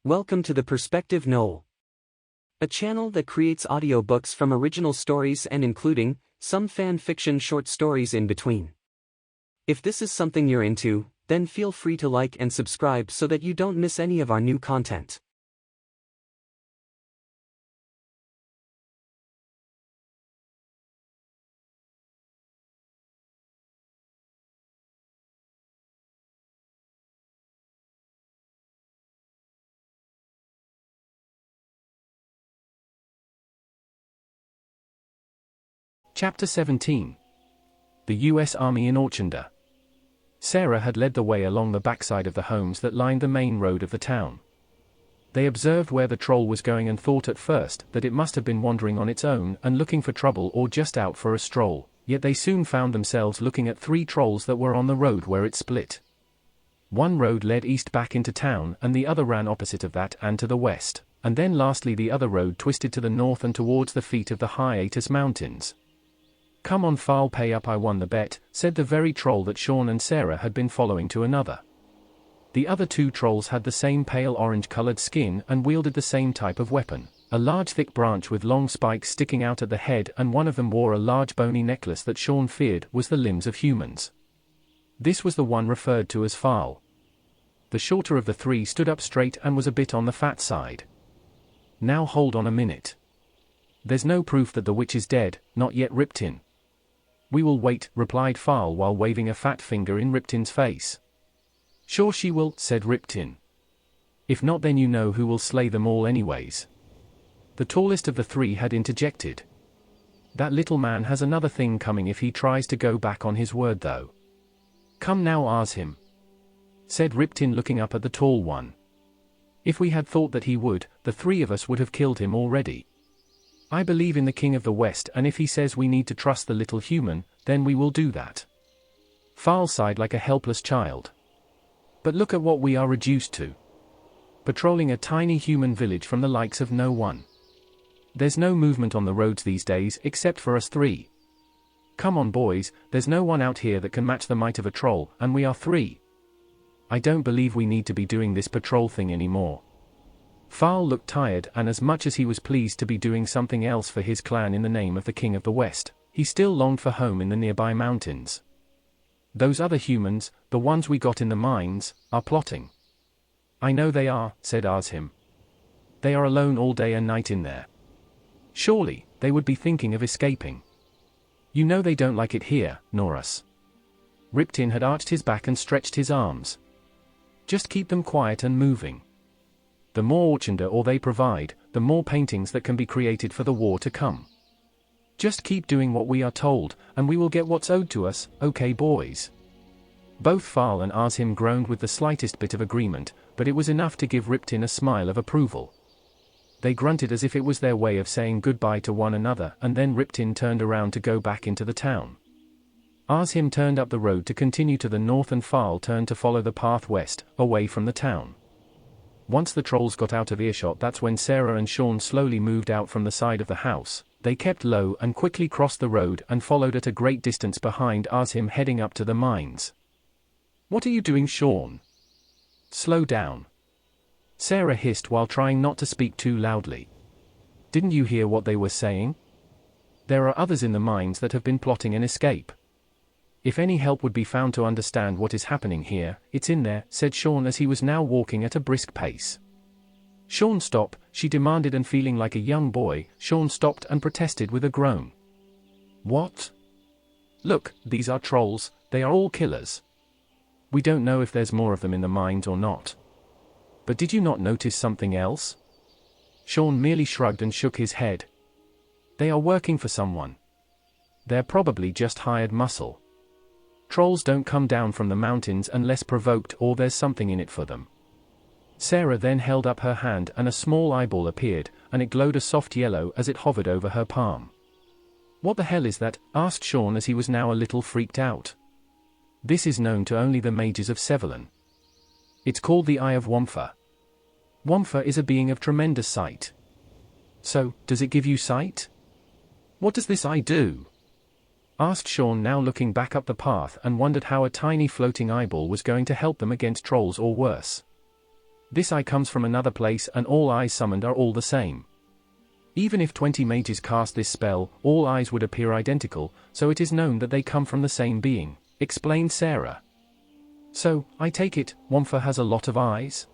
Welcome to the Perspective Knoll, a channel that creates audiobooks from original stories and including some fan fiction short stories in between. If this is something you're into, then feel free to like and subscribe so that you don't miss any of our new content. Chapter 17. The U.S. Army in Orchanda. Sarah had led the way along the backside of the homes that lined the main road of the town. They observed where the troll was going and thought at first that it must have been wandering on its own and looking for trouble or just out for a stroll, yet they soon found themselves looking at three trolls that were on the road where it split. One road led east back into town and the other ran opposite of that and to the west, and then lastly the other road twisted to the north and towards the feet of the Hiatus Mountains. "Come on, foul, pay up, I won the bet," said the very troll that Shawn and Sarah had been following to another. The other two trolls had the same pale orange-colored skin and wielded the same type of weapon, a large thick branch with long spikes sticking out at the head, and one of them wore a large bony necklace that Shawn feared was the limbs of humans. This was the one referred to as foul. The shorter of the three stood up straight and was a bit on the fat side. "Now hold on a minute. There's no proof that the witch is dead, not yet, Riptin." "We will wait," replied Fowl while waving a fat finger in Riptin's face. "Sure she will," said Riptin. "If not, then you know who will slay them all anyways." The tallest of the three had interjected. "That little man has another thing coming if he tries to go back on his word though." "Come now, ask him," said Riptin, looking up at the tall one. "If we had thought that he would, the three of us would have killed him already. I believe in the King of the West, and if he says we need to trust the little human, then we will do that." Fowl sighed like a helpless child. "But look at what we are reduced to. Patrolling a tiny human village from the likes of no one. There's no movement on the roads these days except for us three. Come on, boys, there's no one out here that can match the might of a troll, and we are three. I don't believe we need to be doing this patrol thing anymore." Fowl looked tired, and as much as he was pleased to be doing something else for his clan in the name of the King of the West, he still longed for home in the nearby mountains. "Those other humans, the ones we got in the mines, are plotting." "I know they are," said Arshim. "They are alone all day and night in there. Surely, they would be thinking of escaping. You know they don't like it here, nor us." Riptin had arched his back and stretched his arms. "Just keep them quiet and moving. The more Orchanda or they provide, the more paintings that can be created for the war to come. Just keep doing what we are told, and we will get what's owed to us, okay boys?" Both Fowl and Arshim groaned with the slightest bit of agreement, but it was enough to give Riptin a smile of approval. They grunted as if it was their way of saying goodbye to one another, and then Riptin turned around to go back into the town. Arshim turned up the road to continue to the north, and Fowl turned to follow the path west, away from the town. Once the trolls got out of earshot, that's when Sarah and Shawn slowly moved out from the side of the house. They kept low and quickly crossed the road and followed at a great distance behind Arshim, heading up to the mines. "What are you doing, Shawn? Slow down," Sarah hissed while trying not to speak too loudly. "Didn't you hear what they were saying? There are others in the mines that have been plotting an escape. If any help would be found to understand what is happening here, it's in there," said Shawn as he was now walking at a brisk pace. "Shawn, stop," she demanded, and feeling like a young boy, Shawn stopped and protested with a groan. "What? Look, these are trolls, they are all killers. We don't know if there's more of them in the mines or not. But did you not notice something else?" Shawn merely shrugged and shook his head. "They are working for someone. They're probably just hired muscle. Trolls don't come down from the mountains unless provoked, or there's something in it for them." Sarah then held up her hand and a small eyeball appeared, and it glowed a soft yellow as it hovered over her palm. "What the hell is that?" asked Shawn as he was now a little freaked out. "This is known to only the mages of Severlin. It's called the Eye of Wamfa. Wamfa is a being of tremendous sight." "So, does it give you sight? What does this eye do?" asked Shawn, now looking back up the path, and wondered how a tiny floating eyeball was going to help them against trolls or worse. This eye comes from another place and all eyes summoned are all the same. Even if 20 mages cast this spell, all eyes would appear identical, so it is known that they come from the same being, explained Sarah. So, I take it, Wamfa has a lot of eyes?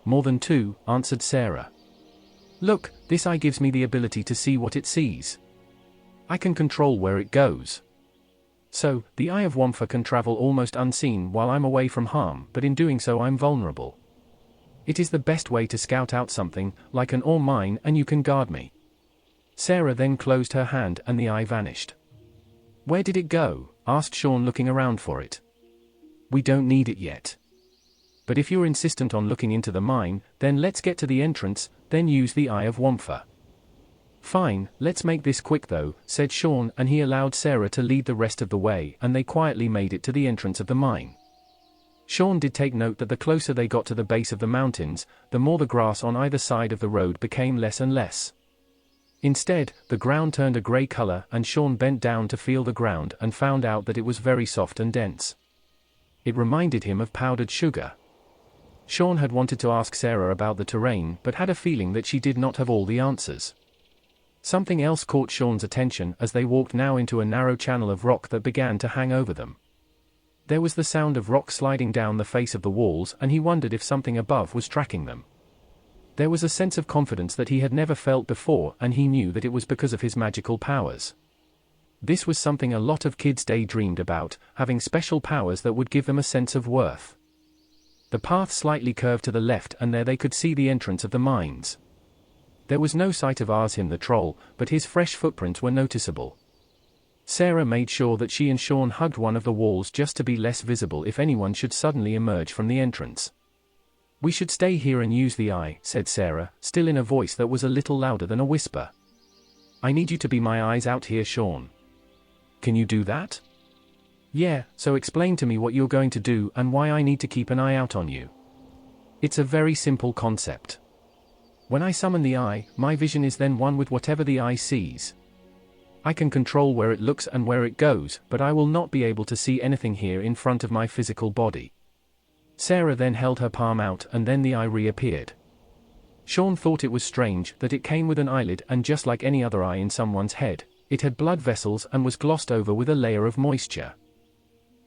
More than 2, answered Sarah. Look, this eye gives me the ability to see what it sees. I can control where it goes. So, the eye of Wamfa can travel almost unseen while I'm away from harm, but in doing so I'm vulnerable. It is the best way to scout out something, like an ore mine, and you can guard me. Sarah then closed her hand and the eye vanished. Where did it go? Asked Shawn, looking around for it. We don't need it yet. But if you're insistent on looking into the mine, then let's get to the entrance, then use the eye of Wamfa. Fine, let's make this quick though, said Shawn, and he allowed Sarah to lead the rest of the way, and they quietly made it to the entrance of the mine. Shawn did take note that the closer they got to the base of the mountains, the more the grass on either side of the road became less and less. Instead, the ground turned a grey color, and Shawn bent down to feel the ground and found out that it was very soft and dense. It reminded him of powdered sugar. Shawn had wanted to ask Sarah about the terrain, but had a feeling that she did not have all the answers. Something else caught Shawn's attention as they walked now into a narrow channel of rock that began to hang over them. There was the sound of rock sliding down the face of the walls, and he wondered if something above was tracking them. There was a sense of confidence that he had never felt before, and he knew that it was because of his magical powers. This was something a lot of kids daydreamed about, having special powers that would give them a sense of worth. The path slightly curved to the left, and there they could see the entrance of the mines. There was no sight of Arzim the troll, but his fresh footprints were noticeable. Sarah made sure that she and Shawn hugged one of the walls just to be less visible if anyone should suddenly emerge from the entrance. We should stay here and use the eye, said Sarah, still in a voice that was a little louder than a whisper. I need you to be my eyes out here, Shawn. Can you do that? Yeah, so explain to me what you're going to do and why I need to keep an eye out on you. It's a very simple concept. When I summon the eye, my vision is then one with whatever the eye sees. I can control where it looks and where it goes, but I will not be able to see anything here in front of my physical body. Sarah then held her palm out, and then the eye reappeared. Shawn thought it was strange that it came with an eyelid, and just like any other eye in someone's head, it had blood vessels and was glossed over with a layer of moisture.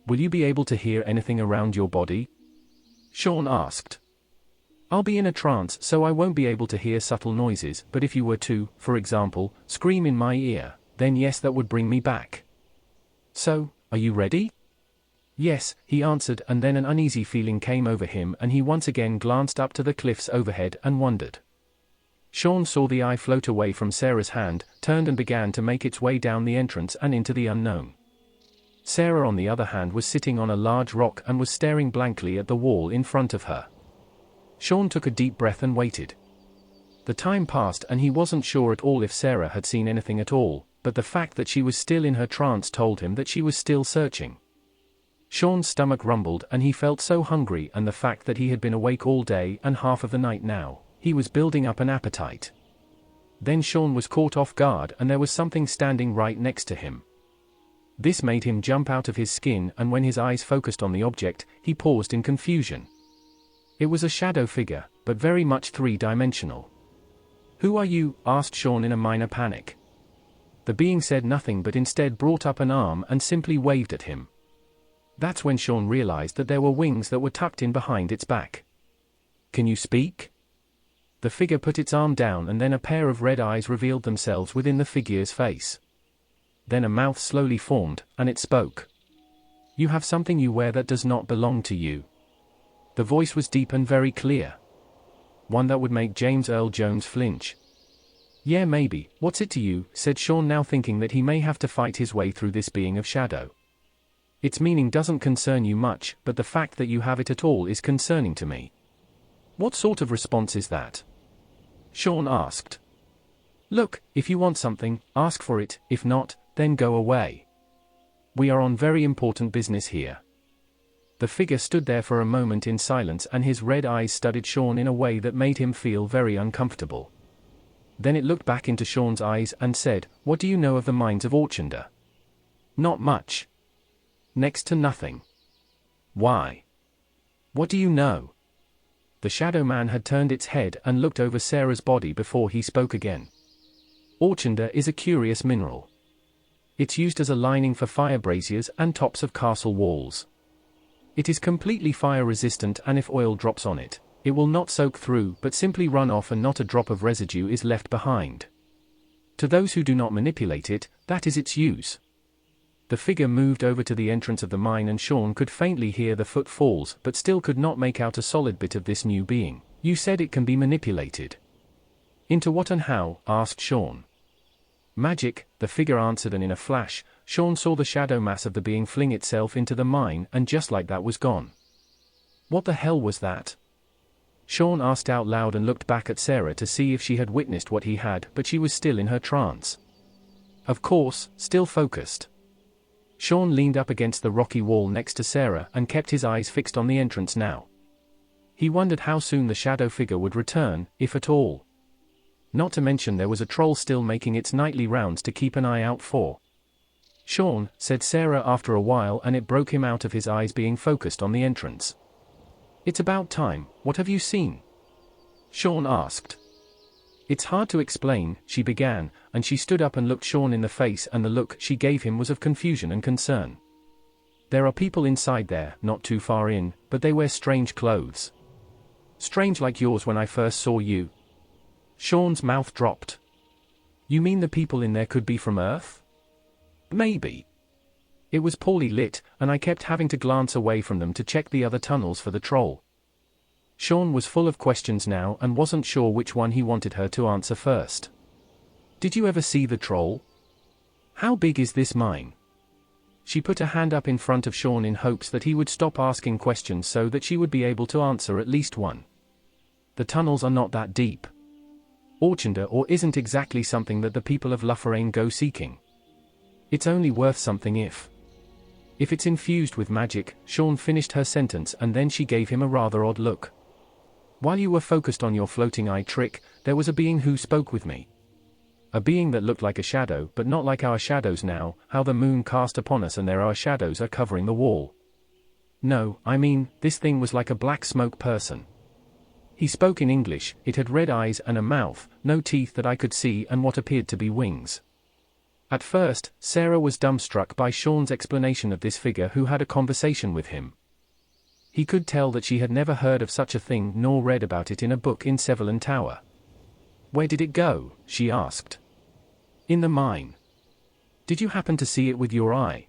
Will you be able to hear anything around your body? Shawn asked. I'll be in a trance, so I won't be able to hear subtle noises, but if you were to, for example, scream in my ear, then yes, that would bring me back. So, are you ready? Yes, he answered, and then an uneasy feeling came over him and he once again glanced up to the cliffs overhead and wondered. Shawn saw the eye float away from Sarah's hand, turned and began to make its way down the entrance and into the unknown. Sarah, on the other hand, was sitting on a large rock and was staring blankly at the wall in front of her. Shawn took a deep breath and waited. The time passed and he wasn't sure at all if Sarah had seen anything at all, but the fact that she was still in her trance told him that she was still searching. Shawn's stomach rumbled and he felt so hungry, and the fact that he had been awake all day and half of the night now, he was building up an appetite. Then Shawn was caught off guard and there was something standing right next to him. This made him jump out of his skin, and when his eyes focused on the object, he paused in confusion. It was a shadow figure, but very much three-dimensional. Who are you? Asked Shawn in a minor panic. The being said nothing but instead brought up an arm and simply waved at him. That's when Shawn realized that there were wings that were tucked in behind its back. Can you speak? The figure put its arm down and then a pair of red eyes revealed themselves within the figure's face. Then a mouth slowly formed, and it spoke. You have something you wear that does not belong to you. The voice was deep and very clear. One that would make James Earl Jones flinch. Yeah, maybe, what's it to you? Said Shawn, now thinking that he may have to fight his way through this being of shadow. Its meaning doesn't concern you much, but the fact that you have it at all is concerning to me. What sort of response is that? Shawn asked. Look, if you want something, ask for it, if not, then go away. We are on very important business here. The figure stood there for a moment in silence, and his red eyes studied Shawn in a way that made him feel very uncomfortable. Then it looked back into Shawn's eyes and said, What do you know of the mines of Orchunda? Not much. Next to nothing. Why? What do you know? The shadow man had turned its head and looked over Sarah's body before he spoke again. Orchunda is a curious mineral. It's used as a lining for fire braziers and tops of castle walls. It is completely fire resistant, and if oil drops on it, it will not soak through but simply run off, and not a drop of residue is left behind. To those who do not manipulate it, that is its use. The figure moved over to the entrance of the mine, and Shawn could faintly hear the footfalls but still could not make out a solid bit of this new being. You said it can be manipulated. Into what and how? Asked Shawn. Magic, the figure answered, and in a flash, Shawn saw the shadow mass of the being fling itself into the mine, and just like that was gone. What the hell was that? Shawn asked out loud and looked back at Sarah to see if she had witnessed what he had, but she was still in her trance. Of course, still focused. Shawn leaned up against the rocky wall next to Sarah and kept his eyes fixed on the entrance now. He wondered how soon the shadow figure would return, if at all. Not to mention there was a troll still making its nightly rounds to keep an eye out for. Shawn, said Sarah after a while, and it broke him out of his eyes being focused on the entrance. It's about time. What have you seen? Shawn asked. It's hard to explain, she began, and she stood up and looked Shawn in the face, and the look she gave him was of confusion and concern. There are people inside there, not too far in, but they wear strange clothes. Strange like yours when I first saw you. Shawn's mouth dropped. You mean the people in there could be from Earth? Maybe. It was poorly lit, and I kept having to glance away from them to check the other tunnels for the troll. Shawn was full of questions now and wasn't sure which one he wanted her to answer first. Did you ever see the troll? How big is this mine? She put a hand up in front of Shawn in hopes that he would stop asking questions so that she would be able to answer at least one. The tunnels are not that deep. Orchunda or isn't exactly something that the people of Lufforain go seeking. It's only worth something if it's infused with magic. Shawn finished her sentence, and then she gave him a rather odd look. While you were focused on your floating eye trick, there was a being who spoke with me. A being that looked like a shadow, but not like our shadows now, how the moon cast upon us and there our shadows are covering the wall. No, I mean, this thing was like a black smoke person. He spoke in English, it had red eyes and a mouth, no teeth that I could see, and what appeared to be wings. At first, Sarah was dumbstruck by Shawn's explanation of this figure who had a conversation with him. He could tell that she had never heard of such a thing nor read about it in a book in Severland Tower. Where did it go? She asked. In the mine. Did you happen to see it with your eye?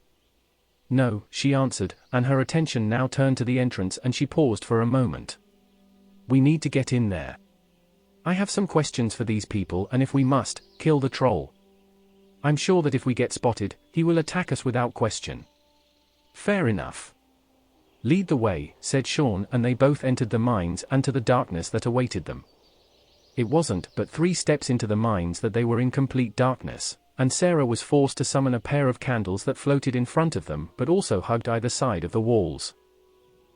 No, she answered, and her attention now turned to the entrance, and she paused for a moment. We need to get in there. I have some questions for these people, and if we must, kill the troll. I'm sure that if we get spotted, he will attack us without question. Fair enough. Lead the way, said Shawn, and they both entered the mines and to the darkness that awaited them. It wasn't but 3 steps into the mines that they were in complete darkness, and Sarah was forced to summon a pair of candles that floated in front of them but also hugged either side of the walls.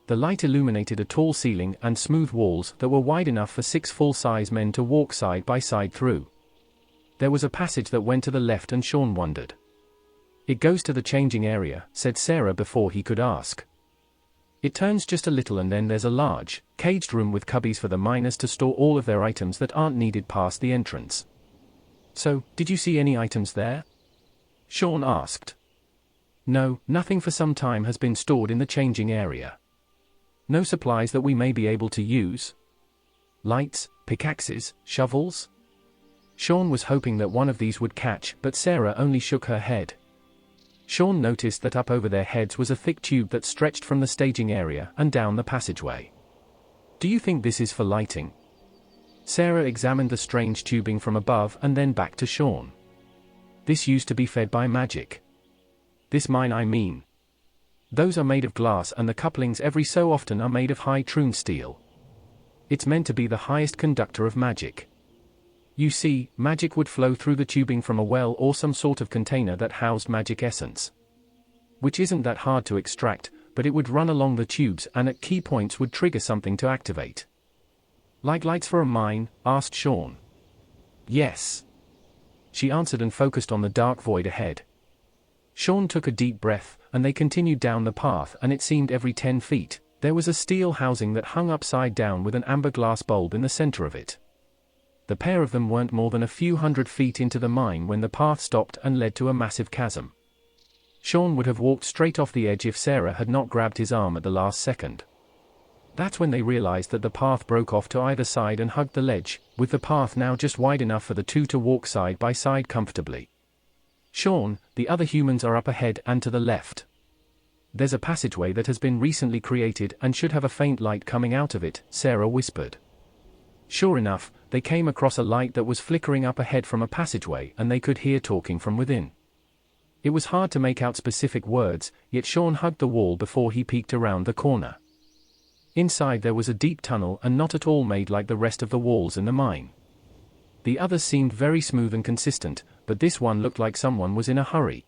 The light illuminated a tall ceiling and smooth walls that were wide enough for 6 full-size men to walk side by side through. There was a passage that went to the left, and Shawn wondered. It goes to the changing area, said Sarah before he could ask. It turns just a little, and then there's a large, caged room with cubbies for the miners to store all of their items that aren't needed past the entrance. So, did you see any items there? Shawn asked. No, nothing for some time has been stored in the changing area. No supplies that we may be able to use? Lights, pickaxes, shovels? Shawn was hoping that one of these would catch, but Sarah only shook her head. Shawn noticed that up over their heads was a thick tube that stretched from the staging area and down the passageway. Do you think this is for lighting? Sarah examined the strange tubing from above and then back to Shawn. This used to be fed by magic. This mine, I mean. Those are made of glass, and the couplings every so often are made of high-tuned steel. It's meant to be the highest conductor of magic. You see, magic would flow through the tubing from a well or some sort of container that housed magic essence. Which isn't that hard to extract, but it would run along the tubes and at key points would trigger something to activate. Like lights for a mine? Asked Shawn. Yes. She answered and focused on the dark void ahead. Shawn took a deep breath, and they continued down the path, and it seemed every 10 feet, There was a steel housing that hung upside down with an amber glass bulb in the center of it. The pair of them weren't more than a few hundred feet into the mine when the path stopped and led to a massive chasm. Shawn would have walked straight off the edge if Sarah had not grabbed his arm at the last second. That's when they realized that the path broke off to either side and hugged the ledge, with the path now just wide enough for the two to walk side by side comfortably. Shawn, the other humans are up ahead and to the left. There's a passageway that has been recently created and should have a faint light coming out of it, Sarah whispered. Sure enough, they came across a light that was flickering up ahead from a passageway and they could hear talking from within. It was hard to make out specific words, yet Shawn hugged the wall before he peeked around the corner. Inside there was a deep tunnel and not at all made like the rest of the walls in the mine. The others seemed very smooth and consistent, but this one looked like someone was in a hurry.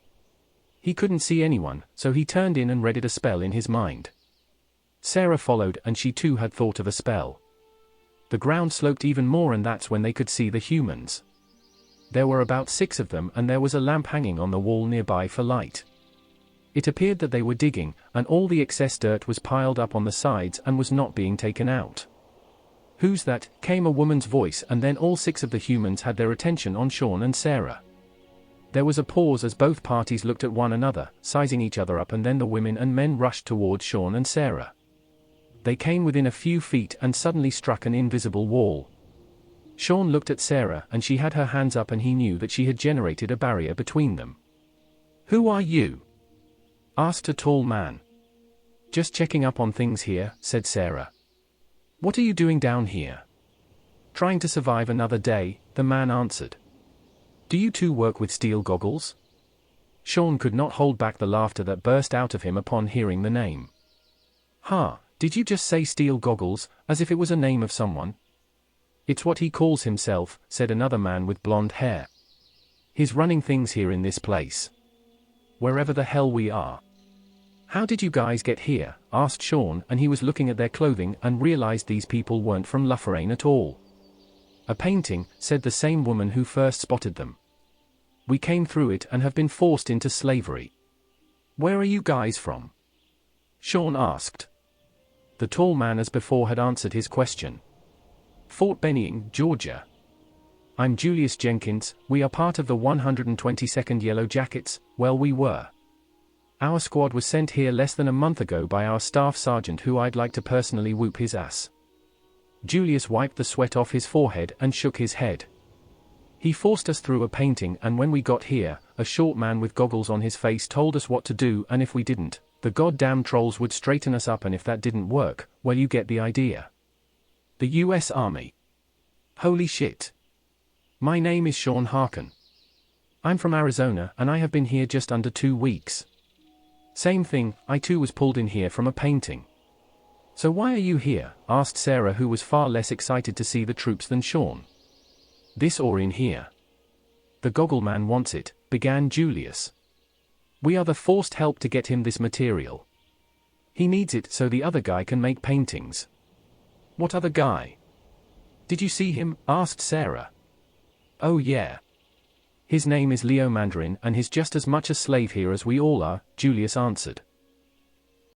He couldn't see anyone, so he turned in and readied a spell in his mind. Sarah followed and she too had thought of a spell. The ground sloped even more and that's when they could see the humans. There were about 6 of them and there was a lamp hanging on the wall nearby for light. It appeared that they were digging, and all the excess dirt was piled up on the sides and was not being taken out. "Who's that?" came a woman's voice and then all 6 of the humans had their attention on Shawn and Sarah. There was a pause as both parties looked at one another, sizing each other up, and then the women and men rushed towards Shawn and Sarah. They came within a few feet and suddenly struck an invisible wall. Shawn looked at Sarah and she had her hands up and he knew that she had generated a barrier between them. "Who are you?" asked a tall man. "Just checking up on things here," said Sarah. "What are you doing down here?" "Trying to survive another day," the man answered. "Do you two work with steel goggles?" Shawn could not hold back the laughter that burst out of him upon hearing the name. Did you just say steel goggles, as if it was a name of someone?" "It's what he calls himself," said another man with blonde hair. "He's running things here in this place. Wherever the hell we are." "How did you guys get here?" asked Shawn, and he was looking at their clothing and realized these people weren't from Lufforain at all. "A painting," said the same woman who first spotted them. "We came through it and have been forced into slavery." "Where are you guys from?" Shawn asked. The tall man as before had answered his question. "Fort Benning, Georgia. I'm Julius Jenkins, we are part of the 122nd Yellow Jackets, well we were. Our squad was sent here less than a month ago by our staff sergeant who I'd like to personally whoop his ass." Julius wiped the sweat off his forehead and shook his head. "He forced us through a painting and when we got here, a short man with goggles on his face told us what to do and if we didn't, the goddamn trolls would straighten us up and if that didn't work, well you get the idea. The US Army. Holy shit. My name is Shawn Harken. I'm from Arizona and I have been here just under 2 weeks. Same thing, I too was pulled in here from a painting." "So why are you here?" asked Sarah, who was far less excited to see the troops than Shawn. "This or in here. The goggle man wants it," began Julius. "We are the forced help to get him this material. He needs it so the other guy can make paintings." "What other guy?" "Did you see him?" asked Sarah. "Oh yeah. His name is Leo Mandarin and he's just as much a slave here as we all are," Julius answered.